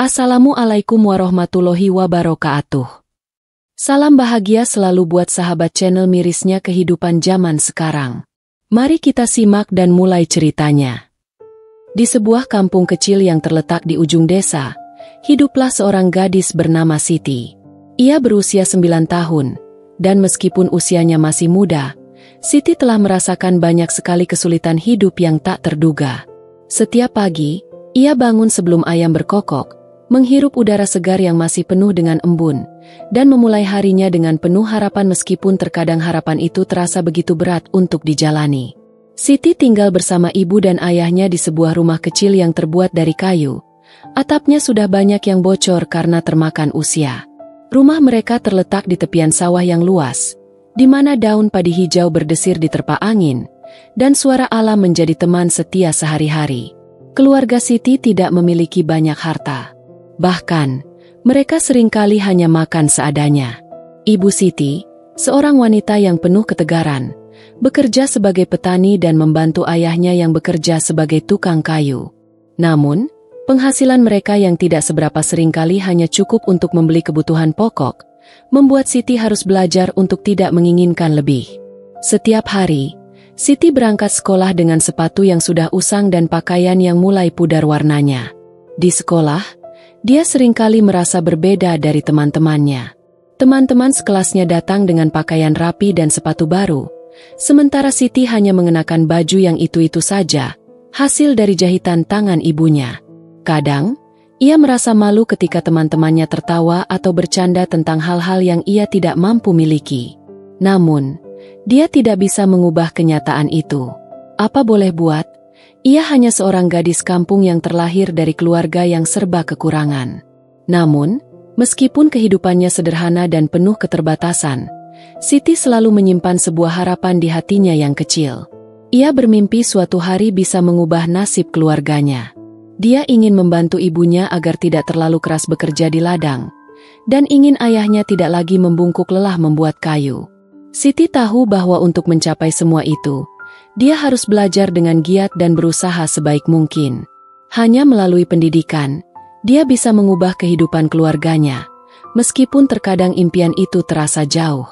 Assalamualaikum warahmatullahi wabarakatuh. Salam bahagia selalu buat sahabat channel mirisnya kehidupan zaman sekarang. Mari kita simak dan mulai ceritanya. Di sebuah kampung kecil yang terletak di ujung desa, hiduplah seorang gadis bernama Siti. Ia berusia 9 tahun, dan meskipun usianya masih muda, Siti telah merasakan banyak sekali kesulitan hidup yang tak terduga. Setiap pagi, ia bangun sebelum ayam berkokok, menghirup udara segar yang masih penuh dengan embun, dan memulai harinya dengan penuh harapan meskipun terkadang harapan itu terasa begitu berat untuk dijalani. Siti tinggal bersama ibu dan ayahnya di sebuah rumah kecil yang terbuat dari kayu. Atapnya sudah banyak yang bocor karena termakan usia. Rumah mereka terletak di tepian sawah yang luas, di mana daun padi hijau berdesir diterpa angin, dan suara alam menjadi teman setia sehari-hari. Keluarga Siti tidak memiliki banyak harta. Bahkan, mereka seringkali hanya makan seadanya. Ibu Siti, seorang wanita yang penuh ketegaran, bekerja sebagai petani dan membantu ayahnya yang bekerja sebagai tukang kayu. Namun, penghasilan mereka yang tidak seberapa seringkali hanya cukup untuk membeli kebutuhan pokok, membuat Siti harus belajar untuk tidak menginginkan lebih. Setiap hari, Siti berangkat sekolah dengan sepatu yang sudah usang dan pakaian yang mulai pudar warnanya. Di sekolah, dia seringkali merasa berbeda dari teman-temannya. Teman-teman sekelasnya datang dengan pakaian rapi dan sepatu baru, sementara Siti hanya mengenakan baju yang itu-itu saja, hasil dari jahitan tangan ibunya. Kadang, ia merasa malu ketika teman-temannya tertawa atau bercanda tentang hal-hal yang ia tidak mampu miliki. Namun, dia tidak bisa mengubah kenyataan itu. Apa boleh buat? Ia hanya seorang gadis kampung yang terlahir dari keluarga yang serba kekurangan. Namun, meskipun kehidupannya sederhana dan penuh keterbatasan, Siti selalu menyimpan sebuah harapan di hatinya yang kecil. Ia bermimpi suatu hari bisa mengubah nasib keluarganya. Dia ingin membantu ibunya agar tidak terlalu keras bekerja di ladang, dan ingin ayahnya tidak lagi membungkuk lelah membuat kayu. Siti tahu bahwa untuk mencapai semua itu, dia harus belajar dengan giat dan berusaha sebaik mungkin. Hanya melalui pendidikan, dia bisa mengubah kehidupan keluarganya, meskipun terkadang impian itu terasa jauh.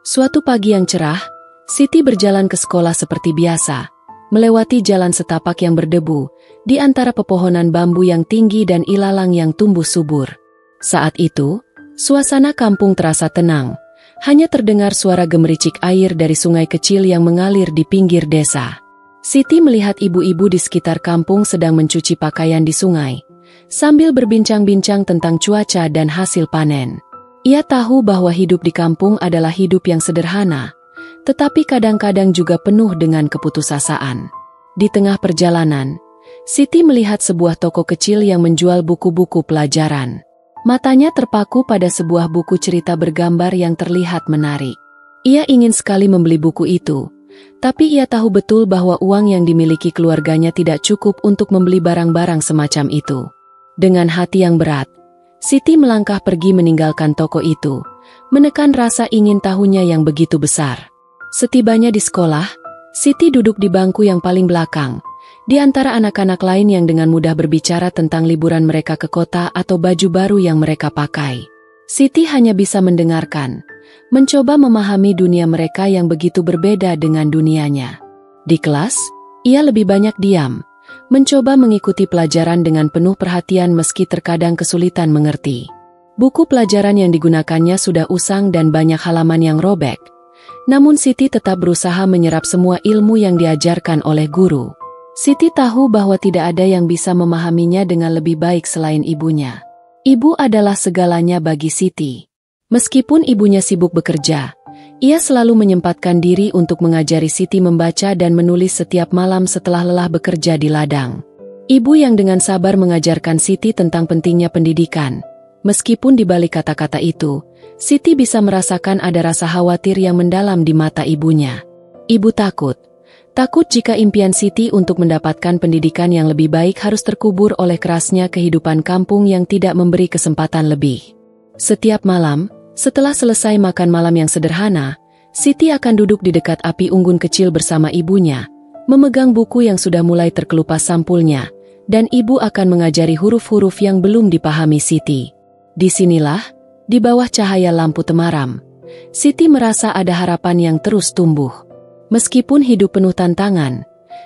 Suatu pagi yang cerah, Siti berjalan ke sekolah seperti biasa, melewati jalan setapak yang berdebu, di antara pepohonan bambu yang tinggi dan ilalang yang tumbuh subur. Saat itu, suasana kampung terasa tenang. Hanya terdengar suara gemericik air dari sungai kecil yang mengalir di pinggir desa. Siti melihat ibu-ibu di sekitar kampung sedang mencuci pakaian di sungai, sambil berbincang-bincang tentang cuaca dan hasil panen. Ia tahu bahwa hidup di kampung adalah hidup yang sederhana, tetapi kadang-kadang juga penuh dengan keputusasaan. Di tengah perjalanan, Siti melihat sebuah toko kecil yang menjual buku-buku pelajaran. Matanya terpaku pada sebuah buku cerita bergambar yang terlihat menarik. Ia ingin sekali membeli buku itu, tapi ia tahu betul bahwa uang yang dimiliki keluarganya tidak cukup untuk membeli barang-barang semacam itu. Dengan hati yang berat, Siti melangkah pergi meninggalkan toko itu, menekan rasa ingin tahunya yang begitu besar. Setibanya di sekolah, Siti duduk di bangku yang paling belakang, di antara anak-anak lain yang dengan mudah berbicara tentang liburan mereka ke kota atau baju baru yang mereka pakai. Siti hanya bisa mendengarkan, mencoba memahami dunia mereka yang begitu berbeda dengan dunianya. Di kelas, ia lebih banyak diam, mencoba mengikuti pelajaran dengan penuh perhatian meski terkadang kesulitan mengerti. Buku pelajaran yang digunakannya sudah usang dan banyak halaman yang robek, namun Siti tetap berusaha menyerap semua ilmu yang diajarkan oleh guru. Siti tahu bahwa tidak ada yang bisa memahaminya dengan lebih baik selain ibunya. Ibu adalah segalanya bagi Siti. Meskipun ibunya sibuk bekerja, ia selalu menyempatkan diri untuk mengajari Siti membaca dan menulis setiap malam setelah lelah bekerja di ladang. Ibu yang dengan sabar mengajarkan Siti tentang pentingnya pendidikan. Meskipun di balik kata-kata itu, Siti bisa merasakan ada rasa khawatir yang mendalam di mata ibunya. Ibu takut jika impian Siti untuk mendapatkan pendidikan yang lebih baik harus terkubur oleh kerasnya kehidupan kampung yang tidak memberi kesempatan lebih. Setiap malam, setelah selesai makan malam yang sederhana, Siti akan duduk di dekat api unggun kecil bersama ibunya, memegang buku yang sudah mulai terkelupas sampulnya, dan ibu akan mengajari huruf-huruf yang belum dipahami Siti. Disinilah, di bawah cahaya lampu temaram, Siti merasa ada harapan yang terus tumbuh. Meskipun hidup penuh tantangan,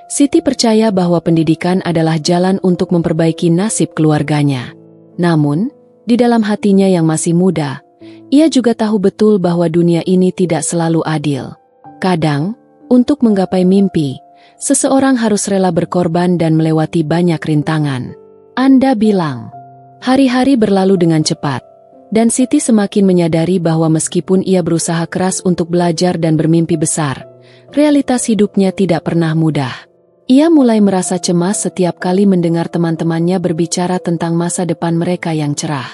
Siti percaya bahwa pendidikan adalah jalan untuk memperbaiki nasib keluarganya. Namun, di dalam hatinya yang masih muda, ia juga tahu betul bahwa dunia ini tidak selalu adil. Kadang, untuk menggapai mimpi, seseorang harus rela berkorban dan melewati banyak rintangan. Anda bilang, hari-hari berlalu dengan cepat, dan Siti semakin menyadari bahwa meskipun ia berusaha keras untuk belajar dan bermimpi besar, realitas hidupnya tidak pernah mudah. Ia mulai merasa cemas setiap kali mendengar teman-temannya berbicara tentang masa depan mereka yang cerah.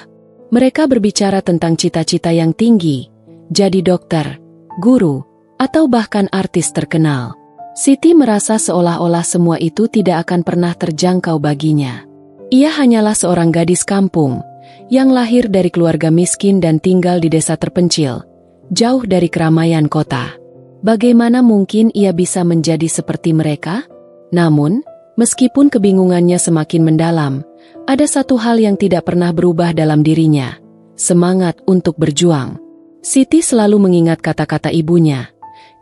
Mereka berbicara tentang cita-cita yang tinggi, jadi dokter, guru, atau bahkan artis terkenal. Siti merasa seolah-olah semua itu tidak akan pernah terjangkau baginya. Ia hanyalah seorang gadis kampung, yang lahir dari keluarga miskin dan tinggal di desa terpencil, jauh dari keramaian kota. Bagaimana mungkin ia bisa menjadi seperti mereka? Namun, meskipun kebingungannya semakin mendalam, ada satu hal yang tidak pernah berubah dalam dirinya, semangat untuk berjuang. Siti selalu mengingat kata-kata ibunya,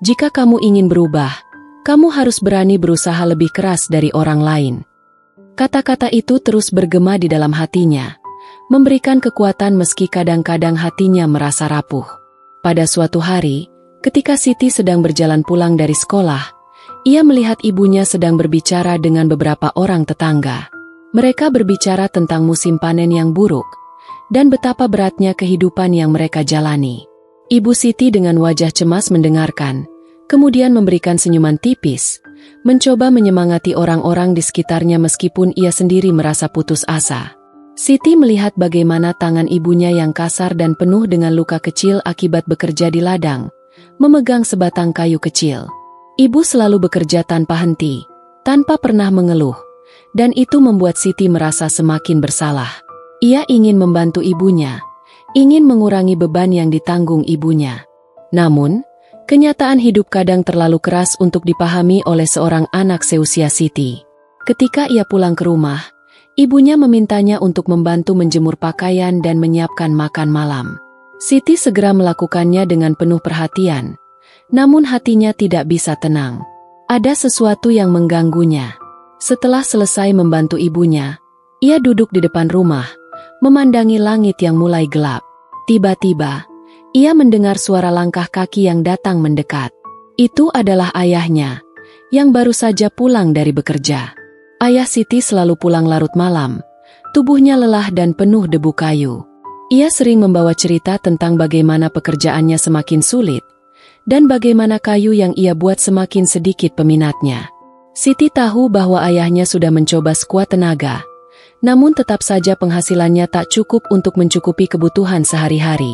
"Jika kamu ingin berubah, kamu harus berani berusaha lebih keras dari orang lain." Kata-kata itu terus bergema di dalam hatinya, memberikan kekuatan meski kadang-kadang hatinya merasa rapuh. Pada suatu hari, ketika Siti sedang berjalan pulang dari sekolah, ia melihat ibunya sedang berbicara dengan beberapa orang tetangga. Mereka berbicara tentang musim panen yang buruk, dan betapa beratnya kehidupan yang mereka jalani. Ibu Siti dengan wajah cemas mendengarkan, kemudian memberikan senyuman tipis, mencoba menyemangati orang-orang di sekitarnya meskipun ia sendiri merasa putus asa. Siti melihat bagaimana tangan ibunya yang kasar dan penuh dengan luka kecil akibat bekerja di ladang, memegang sebatang kayu kecil. Ibu selalu bekerja tanpa henti, tanpa pernah mengeluh, dan itu membuat Siti merasa semakin bersalah. Ia ingin membantu ibunya, ingin mengurangi beban yang ditanggung ibunya. Namun, kenyataan hidup kadang terlalu keras untuk dipahami oleh seorang anak seusia Siti. Ketika ia pulang ke rumah, ibunya memintanya untuk membantu menjemur pakaian dan menyiapkan makan malam. Siti segera melakukannya dengan penuh perhatian, namun hatinya tidak bisa tenang. Ada sesuatu yang mengganggunya. Setelah selesai membantu ibunya, ia duduk di depan rumah, memandangi langit yang mulai gelap. Tiba-tiba, ia mendengar suara langkah kaki yang datang mendekat. Itu adalah ayahnya, yang baru saja pulang dari bekerja. Ayah Siti selalu pulang larut malam, tubuhnya lelah dan penuh debu kayu. Ia sering membawa cerita tentang bagaimana pekerjaannya semakin sulit, dan bagaimana kayu yang ia buat semakin sedikit peminatnya. Siti tahu bahwa ayahnya sudah mencoba sekuat tenaga, namun tetap saja penghasilannya tak cukup untuk mencukupi kebutuhan sehari-hari.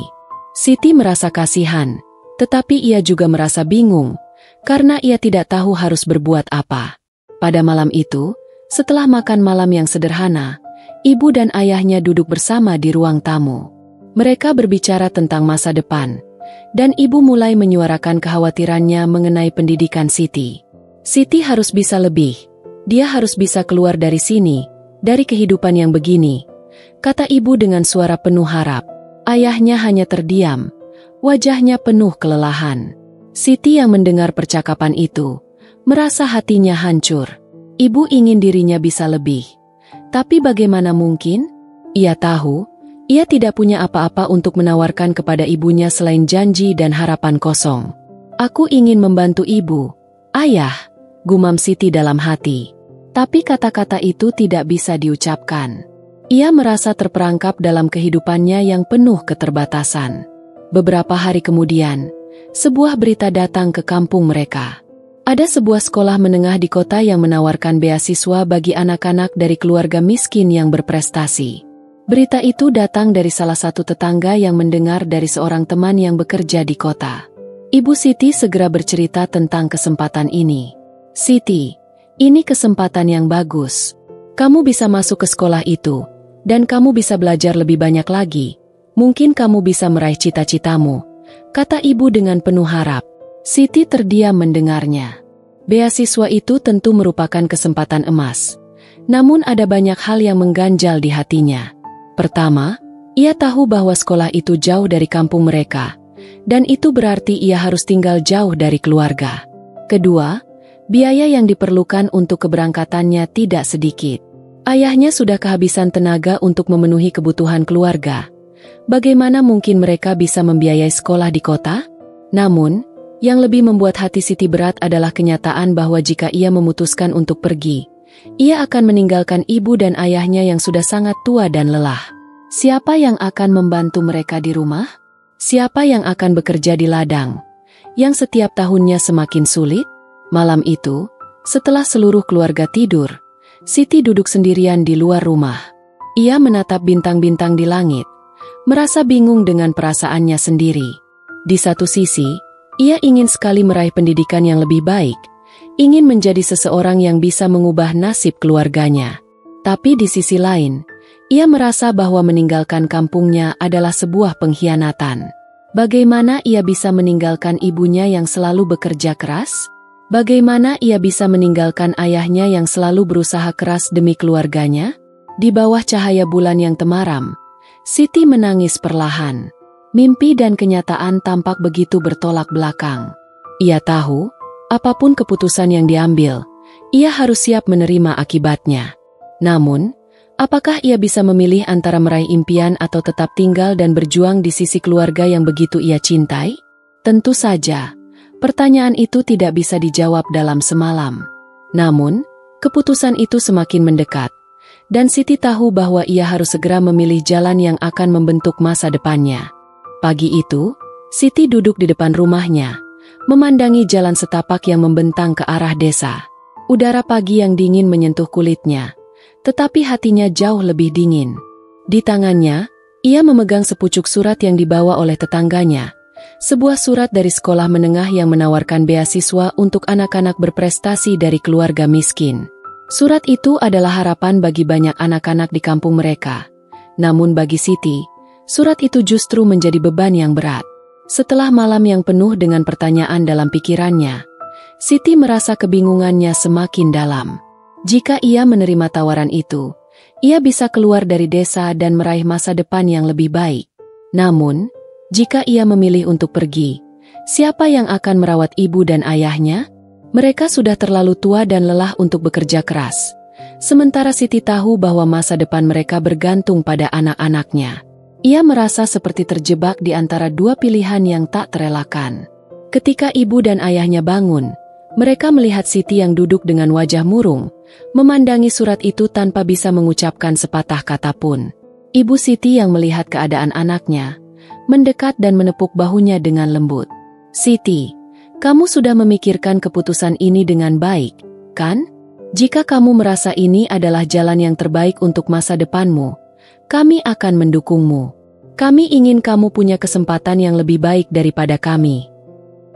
Siti merasa kasihan, tetapi ia juga merasa bingung, karena ia tidak tahu harus berbuat apa. Pada malam itu, setelah makan malam yang sederhana, ibu dan ayahnya duduk bersama di ruang tamu. Mereka berbicara tentang masa depan, dan ibu mulai menyuarakan kekhawatirannya mengenai pendidikan Siti. Siti harus bisa lebih, dia harus bisa keluar dari sini, dari kehidupan yang begini, kata ibu dengan suara penuh harap. Ayahnya hanya terdiam, wajahnya penuh kelelahan. Siti yang mendengar percakapan itu, merasa hatinya hancur. Ibu ingin dirinya bisa lebih. Tapi bagaimana mungkin? Ia tahu, ia tidak punya apa-apa untuk menawarkan kepada ibunya selain janji dan harapan kosong. "Aku ingin membantu ibu, ayah," gumam Siti dalam hati. Tapi kata-kata itu tidak bisa diucapkan. Ia merasa terperangkap dalam kehidupannya yang penuh keterbatasan. Beberapa hari kemudian, sebuah berita datang ke kampung mereka. Ada sebuah sekolah menengah di kota yang menawarkan beasiswa bagi anak-anak dari keluarga miskin yang berprestasi. Berita itu datang dari salah satu tetangga yang mendengar dari seorang teman yang bekerja di kota. Ibu Siti segera bercerita tentang kesempatan ini. "Siti, ini kesempatan yang bagus. Kamu bisa masuk ke sekolah itu, dan kamu bisa belajar lebih banyak lagi. Mungkin kamu bisa meraih cita-citamu," kata ibu dengan penuh harap. Siti terdiam mendengarnya. Beasiswa itu tentu merupakan kesempatan emas. Namun ada banyak hal yang mengganjal di hatinya. Pertama, ia tahu bahwa sekolah itu jauh dari kampung mereka, dan itu berarti ia harus tinggal jauh dari keluarga. Kedua, biaya yang diperlukan untuk keberangkatannya tidak sedikit. Ayahnya sudah kehabisan tenaga untuk memenuhi kebutuhan keluarga. Bagaimana mungkin mereka bisa membiayai sekolah di kota? Namun, yang lebih membuat hati Siti berat adalah kenyataan bahwa jika ia memutuskan untuk pergi, ia akan meninggalkan ibu dan ayahnya yang sudah sangat tua dan lelah. Siapa yang akan membantu mereka di rumah? Siapa yang akan bekerja di ladang, yang setiap tahunnya semakin sulit? Malam itu, setelah seluruh keluarga tidur, Siti duduk sendirian di luar rumah. Ia menatap bintang-bintang di langit, merasa bingung dengan perasaannya sendiri. Di satu sisi, ia ingin sekali meraih pendidikan yang lebih baik, ingin menjadi seseorang yang bisa mengubah nasib keluarganya. Tapi di sisi lain, ia merasa bahwa meninggalkan kampungnya adalah sebuah pengkhianatan. Bagaimana ia bisa meninggalkan ibunya yang selalu bekerja keras? Bagaimana ia bisa meninggalkan ayahnya yang selalu berusaha keras demi keluarganya? Di bawah cahaya bulan yang temaram, Siti menangis perlahan. Mimpi dan kenyataan tampak begitu bertolak belakang. Ia tahu, apapun keputusan yang diambil, ia harus siap menerima akibatnya. Namun, apakah ia bisa memilih antara meraih impian atau tetap tinggal dan berjuang di sisi keluarga yang begitu ia cintai? Tentu saja, pertanyaan itu tidak bisa dijawab dalam semalam. Namun, keputusan itu semakin mendekat, dan Siti tahu bahwa ia harus segera memilih jalan yang akan membentuk masa depannya. Pagi itu, Siti duduk di depan rumahnya, memandangi jalan setapak yang membentang ke arah desa. Udara pagi yang dingin menyentuh kulitnya, tetapi hatinya jauh lebih dingin. Di tangannya, ia memegang sepucuk surat yang dibawa oleh tetangganya. Sebuah surat dari sekolah menengah yang menawarkan beasiswa untuk anak-anak berprestasi dari keluarga miskin. Surat itu adalah harapan bagi banyak anak-anak di kampung mereka. Namun bagi Siti, surat itu justru menjadi beban yang berat. Setelah malam yang penuh dengan pertanyaan dalam pikirannya, Siti merasa kebingungannya semakin dalam. Jika ia menerima tawaran itu, ia bisa keluar dari desa dan meraih masa depan yang lebih baik. Namun, jika ia memilih untuk pergi, siapa yang akan merawat ibu dan ayahnya? Mereka sudah terlalu tua dan lelah untuk bekerja keras. Sementara Siti tahu bahwa masa depan mereka bergantung pada anak-anaknya. Ia merasa seperti terjebak di antara dua pilihan yang tak terelakkan. Ketika ibu dan ayahnya bangun, mereka melihat Siti yang duduk dengan wajah murung, memandangi surat itu tanpa bisa mengucapkan sepatah kata pun. Ibu Siti yang melihat keadaan anaknya, mendekat dan menepuk bahunya dengan lembut. "Siti, kamu sudah memikirkan keputusan ini dengan baik, kan? Jika kamu merasa ini adalah jalan yang terbaik untuk masa depanmu, kami akan mendukungmu. Kami ingin kamu punya kesempatan yang lebih baik daripada kami."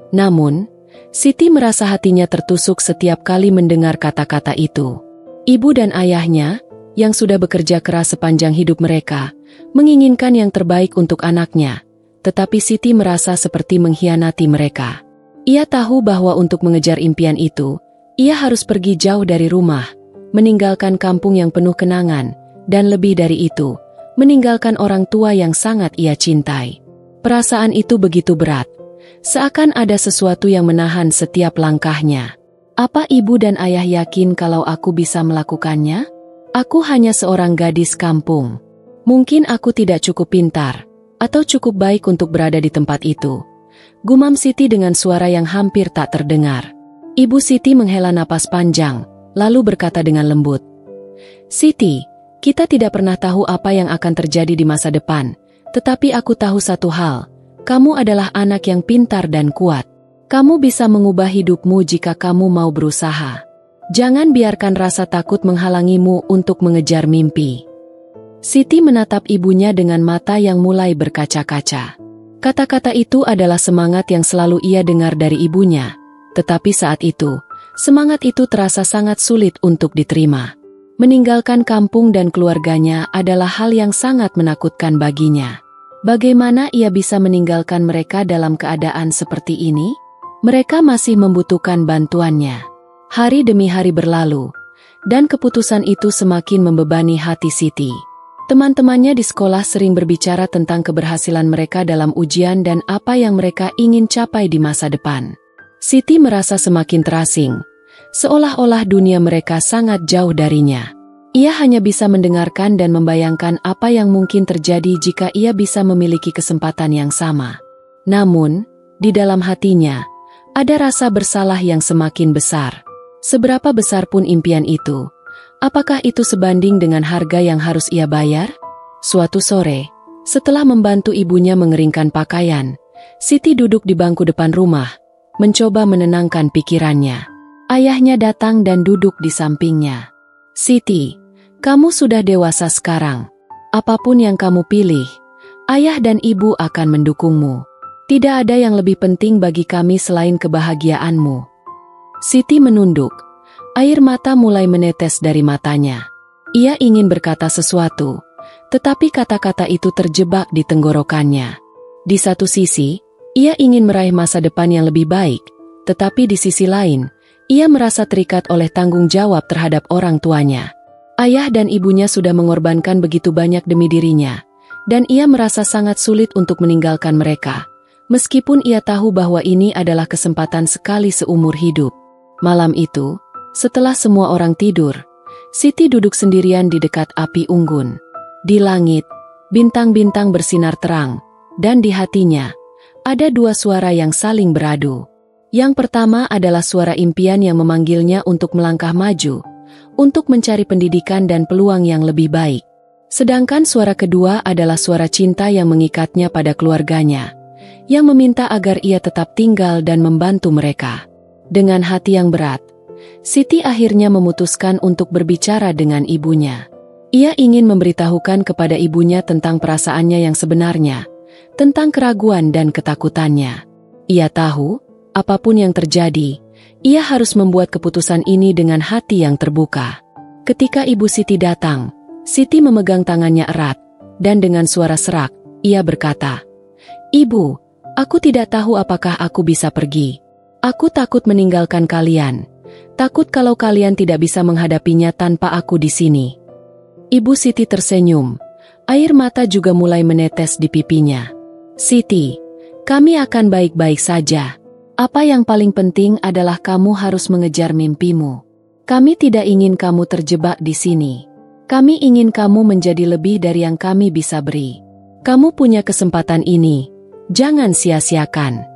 Namun, Siti merasa hatinya tertusuk setiap kali mendengar kata-kata itu. Ibu dan ayahnya, yang sudah bekerja keras sepanjang hidup mereka, menginginkan yang terbaik untuk anaknya, tetapi Siti merasa seperti mengkhianati mereka. Ia tahu bahwa untuk mengejar impian itu, ia harus pergi jauh dari rumah, meninggalkan kampung yang penuh kenangan, dan lebih dari itu, meninggalkan orang tua yang sangat ia cintai. Perasaan itu begitu berat, seakan ada sesuatu yang menahan setiap langkahnya. Apa ibu dan ayah yakin kalau aku bisa melakukannya? Aku hanya seorang gadis kampung. Mungkin aku tidak cukup pintar, atau cukup baik untuk berada di tempat itu. Gumam Siti dengan suara yang hampir tak terdengar. Ibu Siti menghela napas panjang, lalu berkata dengan lembut, "Siti, kita tidak pernah tahu apa yang akan terjadi di masa depan, tetapi aku tahu satu hal, kamu adalah anak yang pintar dan kuat. Kamu bisa mengubah hidupmu jika kamu mau berusaha. Jangan biarkan rasa takut menghalangimu untuk mengejar mimpi." Siti menatap ibunya dengan mata yang mulai berkaca-kaca. Kata-kata itu adalah semangat yang selalu ia dengar dari ibunya, tetapi saat itu, semangat itu terasa sangat sulit untuk diterima. Meninggalkan kampung dan keluarganya adalah hal yang sangat menakutkan baginya. Bagaimana ia bisa meninggalkan mereka dalam keadaan seperti ini? Mereka masih membutuhkan bantuannya. Hari demi hari berlalu, Dan keputusan itu semakin membebani hati Siti. Teman-temannya di sekolah sering berbicara tentang keberhasilan mereka dalam ujian dan apa yang mereka ingin capai di masa depan. Siti merasa semakin terasing, seolah-olah dunia mereka sangat jauh darinya. Ia hanya bisa mendengarkan dan membayangkan apa yang mungkin terjadi jika ia bisa memiliki kesempatan yang sama. Namun, di dalam hatinya, ada rasa bersalah yang semakin besar. Seberapa besar pun impian itu, apakah itu sebanding dengan harga yang harus ia bayar? Suatu sore, setelah membantu ibunya mengeringkan pakaian, Siti duduk di bangku depan rumah, mencoba menenangkan pikirannya. Ayahnya datang dan duduk di sampingnya. "Siti, kamu sudah dewasa sekarang. Apapun yang kamu pilih, ayah dan ibu akan mendukungmu. Tidak ada yang lebih penting bagi kami selain kebahagiaanmu." Siti menunduk. Air mata mulai menetes dari matanya. Ia ingin berkata sesuatu, tetapi kata-kata itu terjebak di tenggorokannya. Di satu sisi, ia ingin meraih masa depan yang lebih baik, tetapi di sisi lain, ia merasa terikat oleh tanggung jawab terhadap orang tuanya. Ayah dan ibunya sudah mengorbankan begitu banyak demi dirinya, dan ia merasa sangat sulit untuk meninggalkan mereka, meskipun ia tahu bahwa ini adalah kesempatan sekali seumur hidup. Malam itu, setelah semua orang tidur, Siti duduk sendirian di dekat api unggun. Di langit, bintang-bintang bersinar terang, dan di hatinya, ada dua suara yang saling beradu. Yang pertama adalah suara impian yang memanggilnya untuk melangkah maju, untuk mencari pendidikan dan peluang yang lebih baik. Sedangkan suara kedua adalah suara cinta yang mengikatnya pada keluarganya, yang meminta agar ia tetap tinggal dan membantu mereka. Dengan hati yang berat, Siti akhirnya memutuskan untuk berbicara dengan ibunya. Ia ingin memberitahukan kepada ibunya tentang perasaannya yang sebenarnya, tentang keraguan dan ketakutannya. Ia tahu, apapun yang terjadi, ia harus membuat keputusan ini dengan hati yang terbuka. Ketika Ibu Siti datang, Siti memegang tangannya erat, dan dengan suara serak, ia berkata, "Ibu, aku tidak tahu apakah aku bisa pergi. Aku takut meninggalkan kalian. Takut kalau kalian tidak bisa menghadapinya tanpa aku di sini." Ibu Siti tersenyum. Air mata juga mulai menetes di pipinya. "Siti, kami akan baik-baik saja. Apa yang paling penting adalah kamu harus mengejar mimpimu. Kami tidak ingin kamu terjebak di sini. Kami ingin kamu menjadi lebih dari yang kami bisa beri. Kamu punya kesempatan ini. Jangan sia-siakan."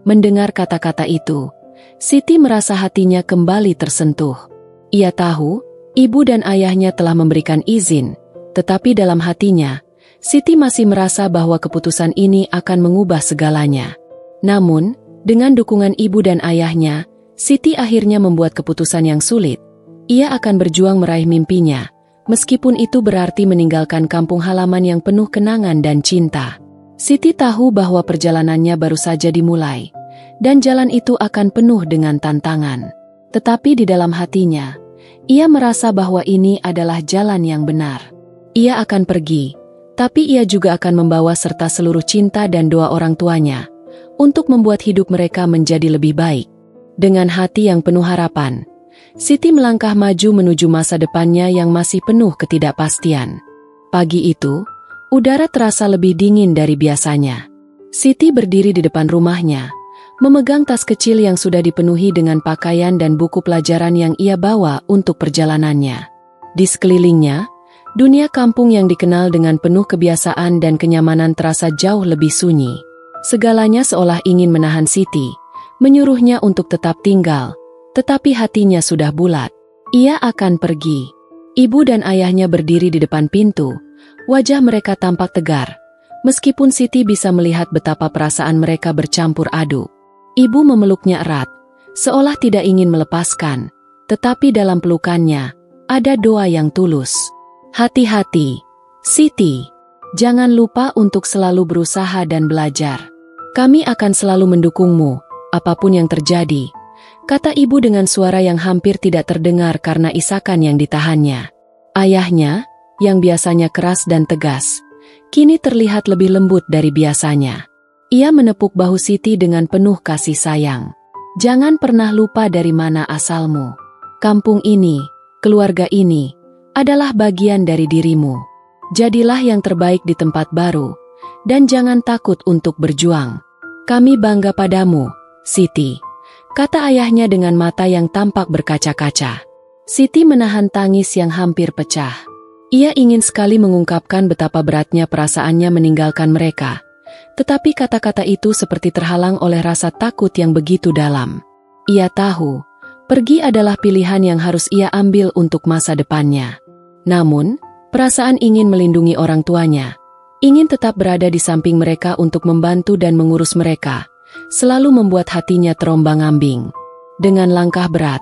Mendengar kata-kata itu, Siti merasa hatinya kembali tersentuh. Ia tahu, ibu dan ayahnya telah memberikan izin, tetapi dalam hatinya, Siti masih merasa bahwa keputusan ini akan mengubah segalanya. Namun, dengan dukungan ibu dan ayahnya, Siti akhirnya membuat keputusan yang sulit. Ia akan berjuang meraih mimpinya, meskipun itu berarti meninggalkan kampung halaman yang penuh kenangan dan cinta. Siti tahu bahwa perjalanannya baru saja dimulai, dan jalan itu akan penuh dengan tantangan. Tetapi di dalam hatinya, ia merasa bahwa ini adalah jalan yang benar. Ia akan pergi, tapi ia juga akan membawa serta seluruh cinta dan doa orang tuanya, untuk membuat hidup mereka menjadi lebih baik. Dengan hati yang penuh harapan, Siti melangkah maju menuju masa depannya yang masih penuh ketidakpastian. Pagi itu, udara terasa lebih dingin dari biasanya. Siti berdiri di depan rumahnya, memegang tas kecil yang sudah dipenuhi dengan pakaian dan buku pelajaran yang ia bawa untuk perjalanannya. Di sekelilingnya, dunia kampung yang dikenal dengan penuh kebiasaan dan kenyamanan terasa jauh lebih sunyi. Segalanya seolah ingin menahan Siti, menyuruhnya untuk tetap tinggal, tetapi hatinya sudah bulat. Ia akan pergi. Ibu dan ayahnya berdiri di depan pintu. Wajah mereka tampak tegar, meskipun Siti bisa melihat betapa perasaan mereka bercampur aduk. Ibu memeluknya erat, seolah tidak ingin melepaskan, tetapi dalam pelukannya, ada doa yang tulus. "Hati-hati, Siti. Jangan lupa untuk selalu berusaha dan belajar. Kami akan selalu mendukungmu, apapun yang terjadi," kata ibu dengan suara yang hampir tidak terdengar karena isakan yang ditahannya. Ayahnya, yang biasanya keras dan tegas, kini terlihat lebih lembut dari biasanya. Ia menepuk bahu Siti dengan penuh kasih sayang. "Jangan pernah lupa dari mana asalmu. Kampung ini, Keluarga ini adalah bagian dari dirimu. Jadilah yang terbaik di tempat baru, dan jangan takut untuk berjuang. Kami bangga padamu, Siti, kata ayahnya dengan mata yang tampak berkaca-kaca. Siti menahan tangis yang hampir pecah. Ia ingin sekali mengungkapkan betapa beratnya perasaannya meninggalkan mereka, tetapi kata-kata itu seperti terhalang oleh rasa takut yang begitu dalam. Ia tahu, pergi adalah pilihan yang harus ia ambil untuk masa depannya. Namun, perasaan ingin melindungi orang tuanya, ingin tetap berada di samping mereka untuk membantu dan mengurus mereka, selalu membuat hatinya terombang-ambing. Dengan langkah berat,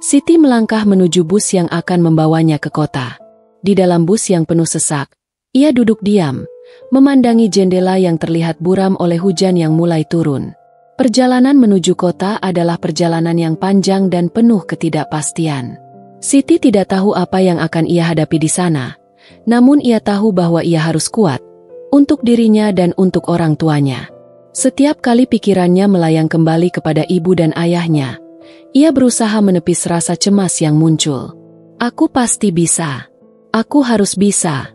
Siti melangkah menuju bus yang akan membawanya ke kota. Di dalam bus yang penuh sesak, ia duduk diam, memandangi jendela yang terlihat buram oleh hujan yang mulai turun. Perjalanan menuju kota adalah perjalanan yang panjang dan penuh ketidakpastian. Siti tidak tahu apa yang akan ia hadapi di sana, namun ia tahu bahwa ia harus kuat, untuk dirinya dan untuk orang tuanya. Setiap kali pikirannya melayang kembali kepada ibu dan ayahnya, ia berusaha menepis rasa cemas yang muncul. Aku pasti bisa. Aku harus bisa,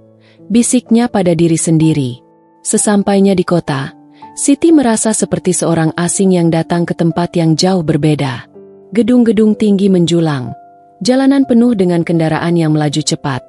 bisiknya pada diri sendiri. Sesampainya di kota, Siti merasa seperti seorang asing yang datang ke tempat yang jauh berbeda. Gedung-gedung tinggi menjulang, jalanan penuh dengan kendaraan yang melaju cepat,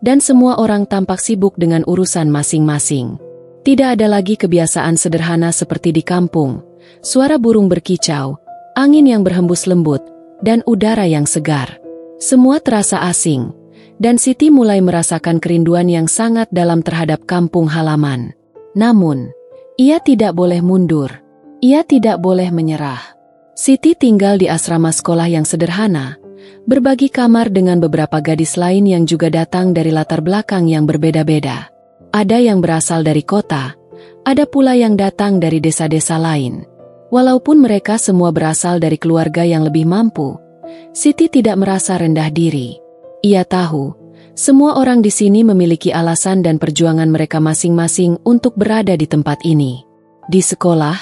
dan semua orang tampak sibuk dengan urusan masing-masing. Tidak ada lagi kebiasaan sederhana seperti di kampung, suara burung berkicau, angin yang berhembus lembut, dan udara yang segar. Semua terasa asing, dan Siti mulai merasakan kerinduan yang sangat dalam terhadap kampung halaman. Namun, ia tidak boleh mundur. Ia tidak boleh menyerah. Siti tinggal di asrama sekolah yang sederhana, berbagi kamar dengan beberapa gadis lain yang juga datang dari latar belakang yang berbeda-beda. Ada yang berasal dari kota, ada pula yang datang dari desa-desa lain. Walaupun mereka semua berasal dari keluarga yang lebih mampu, Siti tidak merasa rendah diri. Ia tahu, semua orang di sini memiliki alasan dan perjuangan mereka masing-masing untuk berada di tempat ini. Di sekolah,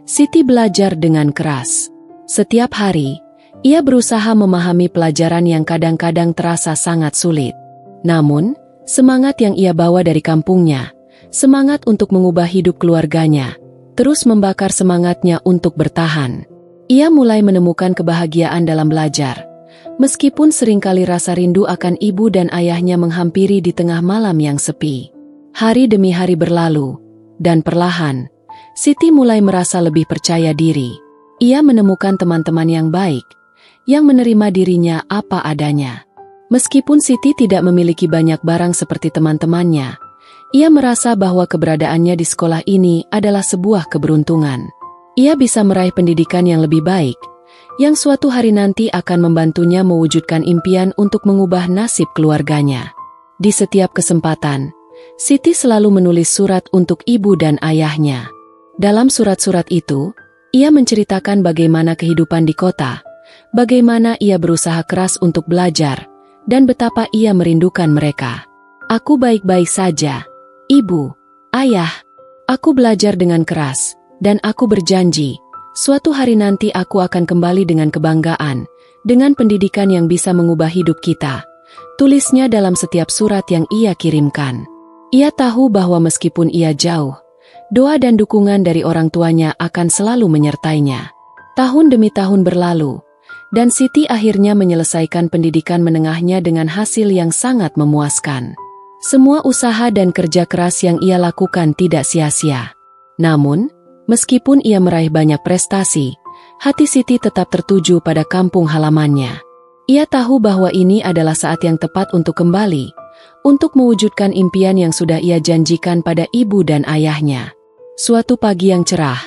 Siti belajar dengan keras. Setiap hari, ia berusaha memahami pelajaran yang kadang-kadang terasa sangat sulit. Namun, semangat yang ia bawa dari kampungnya, semangat untuk mengubah hidup keluarganya, terus membakar semangatnya untuk bertahan. Ia mulai menemukan kebahagiaan dalam belajar, meskipun seringkali rasa rindu akan ibu dan ayahnya menghampiri di tengah malam yang sepi. Hari demi hari berlalu, dan perlahan, Siti mulai merasa lebih percaya diri. Ia menemukan teman-teman yang baik, yang menerima dirinya apa adanya. Meskipun Siti tidak memiliki banyak barang seperti teman-temannya, ia merasa bahwa keberadaannya di sekolah ini adalah sebuah keberuntungan. Ia bisa meraih pendidikan yang lebih baik, yang suatu hari nanti akan membantunya mewujudkan impian untuk mengubah nasib keluarganya. Di setiap kesempatan, Siti selalu menulis surat untuk ibu dan ayahnya. Dalam surat-surat itu, ia menceritakan bagaimana kehidupan di kota, bagaimana ia berusaha keras untuk belajar, dan betapa ia merindukan mereka. Aku baik-baik saja, ibu, ayah. Aku belajar dengan keras, dan aku berjanji, suatu hari nanti aku akan kembali dengan kebanggaan, dengan pendidikan yang bisa mengubah hidup kita. Tulisnya dalam setiap surat yang ia kirimkan. Ia tahu bahwa meskipun ia jauh, doa dan dukungan dari orang tuanya akan selalu menyertainya. Tahun demi tahun berlalu, dan Siti akhirnya menyelesaikan pendidikan menengahnya dengan hasil yang sangat memuaskan. Semua usaha dan kerja keras yang ia lakukan tidak sia-sia. Namun, meskipun ia meraih banyak prestasi, hati Siti tetap tertuju pada kampung halamannya. Ia tahu bahwa ini adalah saat yang tepat untuk kembali, untuk mewujudkan impian yang sudah ia janjikan pada ibu dan ayahnya. Suatu pagi yang cerah,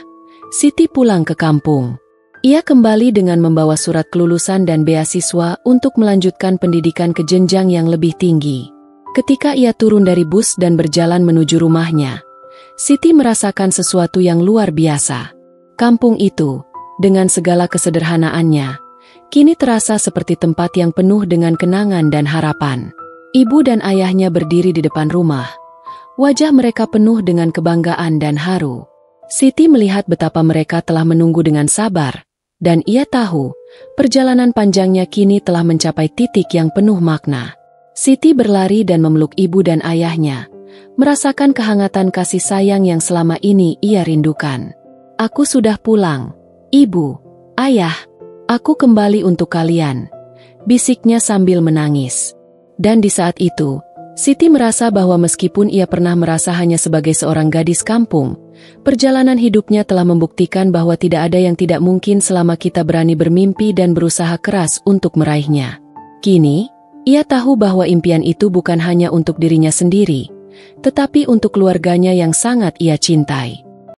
Siti pulang ke kampung. Ia kembali dengan membawa surat kelulusan dan beasiswa untuk melanjutkan pendidikan ke jenjang yang lebih tinggi. Ketika ia turun dari bus dan berjalan menuju rumahnya, Siti merasakan sesuatu yang luar biasa. Kampung itu, dengan segala kesederhanaannya, kini terasa seperti tempat yang penuh dengan kenangan dan harapan. Ibu dan ayahnya berdiri di depan rumah. Wajah mereka penuh dengan kebanggaan dan haru. Siti melihat betapa mereka telah menunggu dengan sabar, dan ia tahu perjalanan panjangnya kini telah mencapai titik yang penuh makna. Siti berlari dan memeluk ibu dan ayahnya, merasakan kehangatan kasih sayang yang selama ini ia rindukan. "Aku sudah pulang, ibu, ayah, aku kembali untuk kalian," bisiknya sambil menangis. Dan di saat itu, Siti merasa bahwa meskipun ia pernah merasa hanya sebagai seorang gadis kampung, perjalanan hidupnya telah membuktikan bahwa tidak ada yang tidak mungkin selama kita berani bermimpi dan berusaha keras untuk meraihnya. Kini, ia tahu bahwa impian itu bukan hanya untuk dirinya sendiri, tetapi untuk keluarganya yang sangat ia cintai.